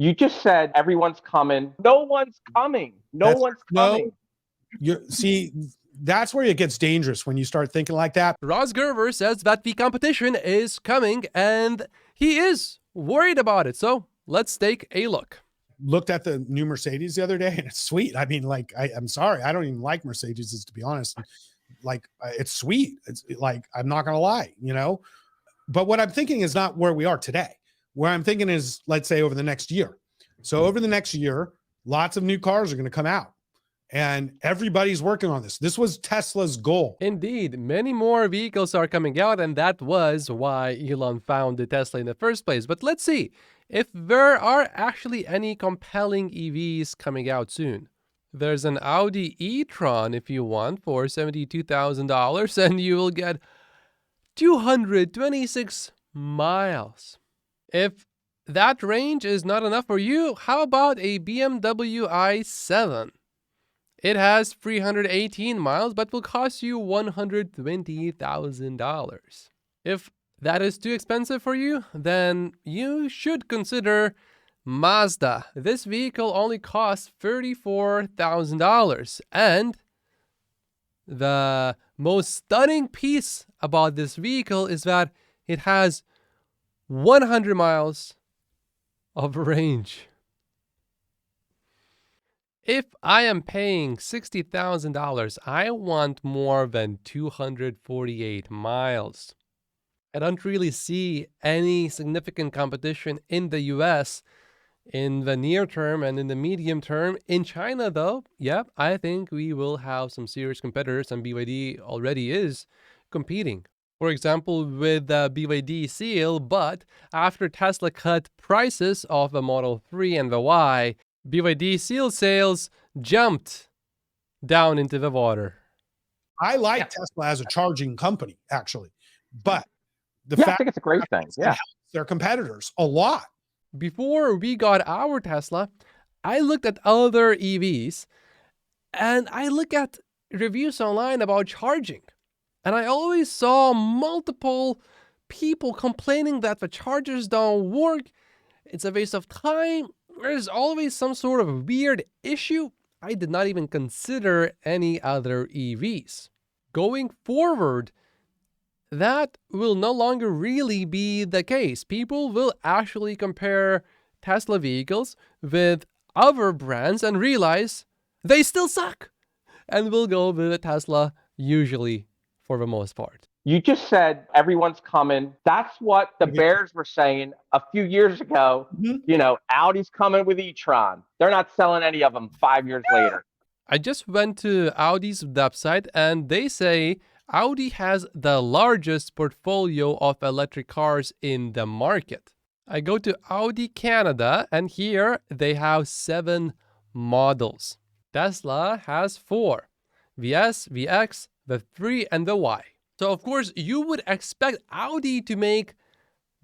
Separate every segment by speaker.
Speaker 1: You just said everyone's coming. No one's coming. No one's coming.
Speaker 2: See, that's where it gets dangerous when you start thinking like that.
Speaker 3: Gerber says that the competition is coming and he is worried about it. So let's take a look.
Speaker 2: Looked at the new Mercedes the other day and it's sweet. I mean, like, I'm sorry, I don't even like Mercedes, to be honest. Like, it's sweet. It's like, I'm not going to lie, you know, but what I'm thinking is not where we are today. Where I'm thinking is, let's say, over the next year. So over the next year, lots of new cars are going to come out and everybody's working on this. This was Tesla's goal.
Speaker 3: Indeed, many more vehicles are coming out, and that was why Elon founded Tesla in the first place. But let's see if there are actually any compelling EVs coming out soon. There's an Audi e-tron if you want for $72,000, and you will get 226 miles. If that range is not enough for you, how about a BMW i7? It has 318 miles, but will cost you $120,000. If that is too expensive for you, then you should consider Mazda. This vehicle only costs $34,000. And the most stunning piece about this vehicle is that it has 100 miles of range. If I am paying $60,000, I want more than 248 miles. I don't really see any significant competition in the US in the near term and in the medium term. In China, though, yeah, I think we will have some serious competitors, and BYD already is competing. For example, with the BYD Seal, but after Tesla cut prices of the Model 3 and the Y, BYD Seal sales jumped down into the water.
Speaker 2: I like Tesla as a charging company, actually, but
Speaker 1: I think it's a great thing. Yeah,
Speaker 2: their competitors a lot.
Speaker 3: Before we got our Tesla, I looked at other EVs, and I look at reviews online about charging. And I always saw multiple people complaining that the chargers don't work. It's a waste of time. There's always some sort of weird issue. I did not even consider any other EVs. Going forward, that will no longer really be the case. People will actually compare Tesla vehicles with other brands and realize they still suck. And will go with a Tesla usually for the most part.
Speaker 1: You just said everyone's coming. That's what the Bears were saying a few years ago. You know, Audi's coming with e-tron. They're not selling any of them 5 years later.
Speaker 3: I just went to Audi's website and they say Audi has the largest portfolio of electric cars in the market. I go to Audi Canada and here they have 7 models. Tesla has 4. The S, the X, the 3, and the Y. So of course you would expect Audi to make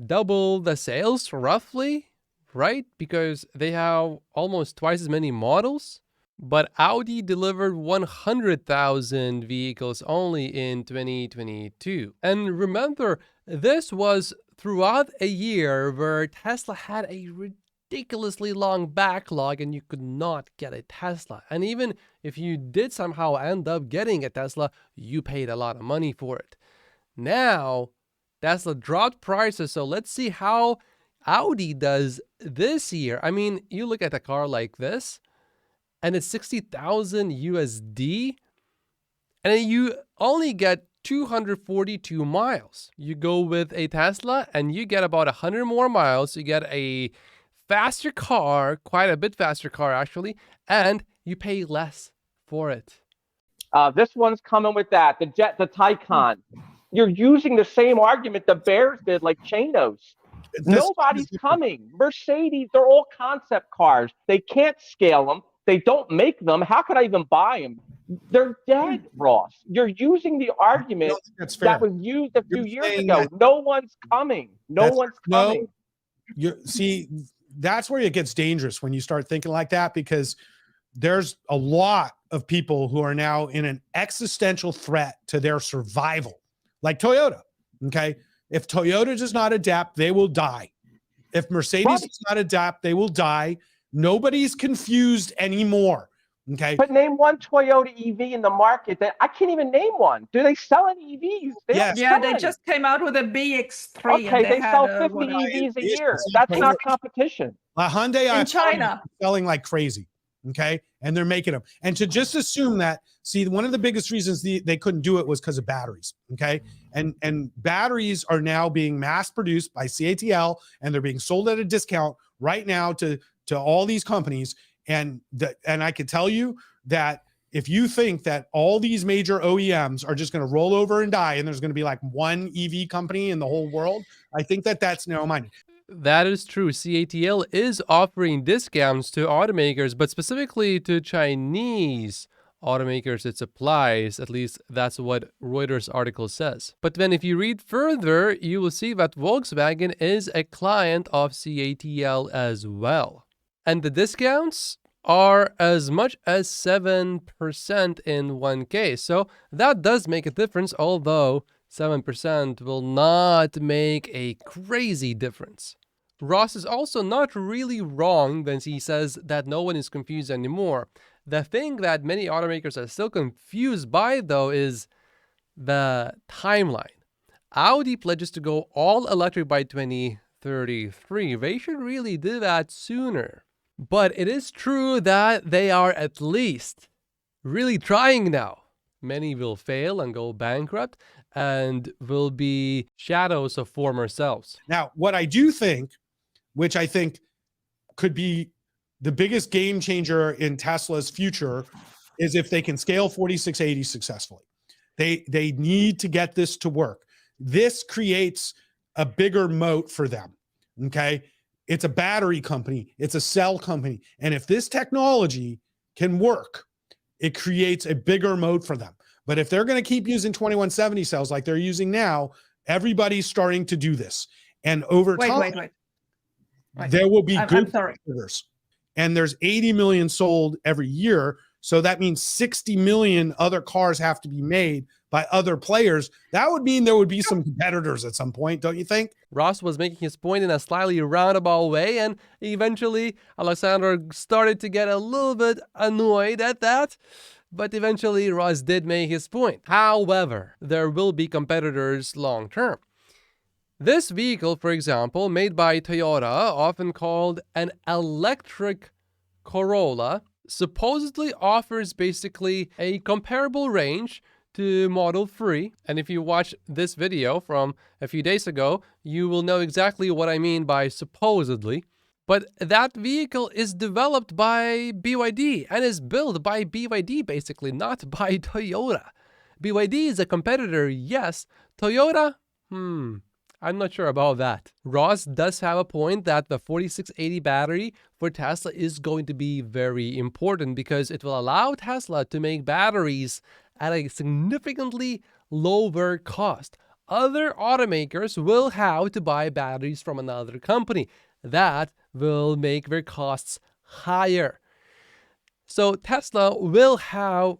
Speaker 3: double the sales roughly, right? Because they have almost twice as many models. But Audi delivered 100,000 vehicles only in 2022. And remember, this was throughout a year where Tesla had a ridiculously long backlog and you could not get a Tesla. And even if you did somehow end up getting a Tesla, you paid a lot of money for it. Now, Tesla dropped prices, so let's see how Audi does this year. I mean, you look at a car like this, and it's 60,000 USD, and you only get 242 miles. You go with a Tesla, and you get about 100 more miles. You get a faster car, quite a bit faster car actually, and you pay less for it.
Speaker 1: This one's coming with that. The Taycan. You're using the same argument the Bears did, like Chanos. Nobody's coming. Mercedes, they're all concept cars. They can't scale them. They don't make them. How could I even buy them? They're dead, Ross. You're using the argument that was used a few years ago. No one's coming. No one's coming.
Speaker 2: See, that's where it gets dangerous when you start thinking like that, because there's a lot of people who are now in an existential threat to their survival, like Toyota. Okay. If Toyota does not adapt, they will die. If Mercedes
Speaker 1: Right.
Speaker 2: does not adapt, they will die. Nobody's confused anymore. Okay.
Speaker 1: But name one Toyota EV in the market that I can't even name one. Do they sell any EVs? They
Speaker 2: Yes.
Speaker 1: don't
Speaker 4: Yeah,
Speaker 1: sell
Speaker 4: they
Speaker 1: any.
Speaker 4: just came out with a BX3
Speaker 1: Okay,
Speaker 4: and
Speaker 1: they sell
Speaker 4: had
Speaker 1: 50
Speaker 4: what,
Speaker 1: EVs a
Speaker 2: It's
Speaker 1: year.
Speaker 2: the
Speaker 1: That's
Speaker 2: same
Speaker 1: not
Speaker 2: thing.
Speaker 1: competition.
Speaker 2: Hyundai
Speaker 4: in
Speaker 2: i5
Speaker 4: China.
Speaker 2: is selling like crazy. Okay. And they're making them. And to just assume that, see, one of the biggest reasons they couldn't do it was because of batteries. Okay. And batteries are now being mass produced by CATL, and they're being sold at a discount right now to all these companies. And I can tell you that if you think that all these major OEMs are just going to roll over and die, and there's going to be like one EV company in the whole world, I think that that's narrow-minded.
Speaker 3: That is true. CATL is offering discounts to automakers, but specifically to Chinese automakers it supplies. At least that's what Reuters article says. But then if you read further, you will see that Volkswagen is a client of CATL as well. And the discounts are as much as 7% in one case. So that does make a difference, although 7% will not make a crazy difference. Ross is also not really wrong when he says that no one is confused anymore. The thing that many automakers are still confused by, though, is the timeline. Audi pledges to go all electric by 2033. They should really do that sooner. But it is true that they are at least really trying now. Many will fail and go bankrupt and will be shadows of former selves.
Speaker 2: Now, what I do think, which I think could be the biggest game changer in Tesla's future, is if they can scale 4680 successfully. They need to get this to work. This creates a bigger moat for them. Okay. It's a battery company. It's a cell company. And if this technology can work, it creates a bigger moat for them. But if they're going to keep using 2170 cells like they're using now, everybody's starting to do this. And over time,
Speaker 4: Wait.
Speaker 2: there will be
Speaker 4: I'm
Speaker 2: good
Speaker 4: sorry.
Speaker 2: competitors. And there's 80 million sold every year. So that means 60 million other cars have to be made by other players. That would mean there would be some competitors at some point, don't you think?
Speaker 3: Ross was making his point in a slightly roundabout way, and eventually Alexander started to get a little bit annoyed at that. But eventually Ross did make his point. However, there will be competitors long term. This vehicle, for example, made by Toyota, often called an electric Corolla, supposedly offers basically a comparable range to Model 3. And if you watch this video from a few days ago, you will know exactly what I mean by supposedly. But that vehicle is developed by BYD and is built by BYD, basically, not by Toyota. BYD is a competitor, yes. Toyota, I'm not sure about that. Ross does have a point that the 4680 battery for Tesla is going to be very important because it will allow Tesla to make batteries at a significantly lower cost. Other automakers will have to buy batteries from another company. That will make their costs higher. So Tesla will have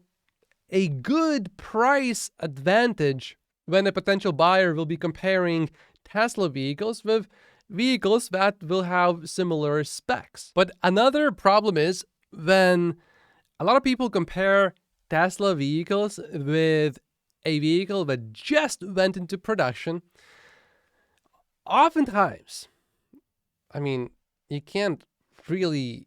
Speaker 3: a good price advantage when a potential buyer will be comparing Tesla vehicles with vehicles that will have similar specs. But another problem is when a lot of people compare Tesla vehicles with a vehicle that just went into production, oftentimes, you can't really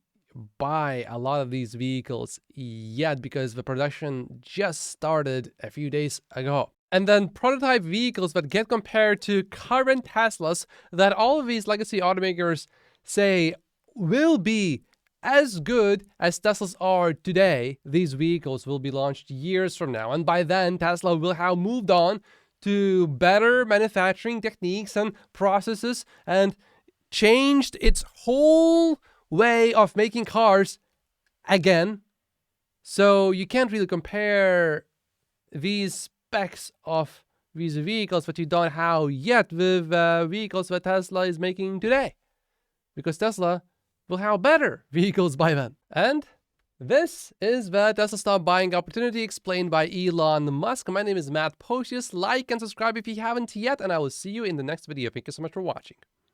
Speaker 3: buy a lot of these vehicles yet because the production just started a few days ago. And then prototype vehicles that get compared to current Teslas that all of these legacy automakers say will be as good as Teslas are today. These vehicles will be launched years from now. And by then, Tesla will have moved on to better manufacturing techniques and processes and changed its whole way of making cars again. So you can't really compare these specs of these vehicles that you don't have yet with vehicles that Tesla is making today, because Tesla will have better vehicles by then. And this is the Tesla stock buying opportunity explained by Elon Musk. My name is Matt Pocius. Like and subscribe if you haven't yet, and I will see you in the next video. Thank you so much for watching.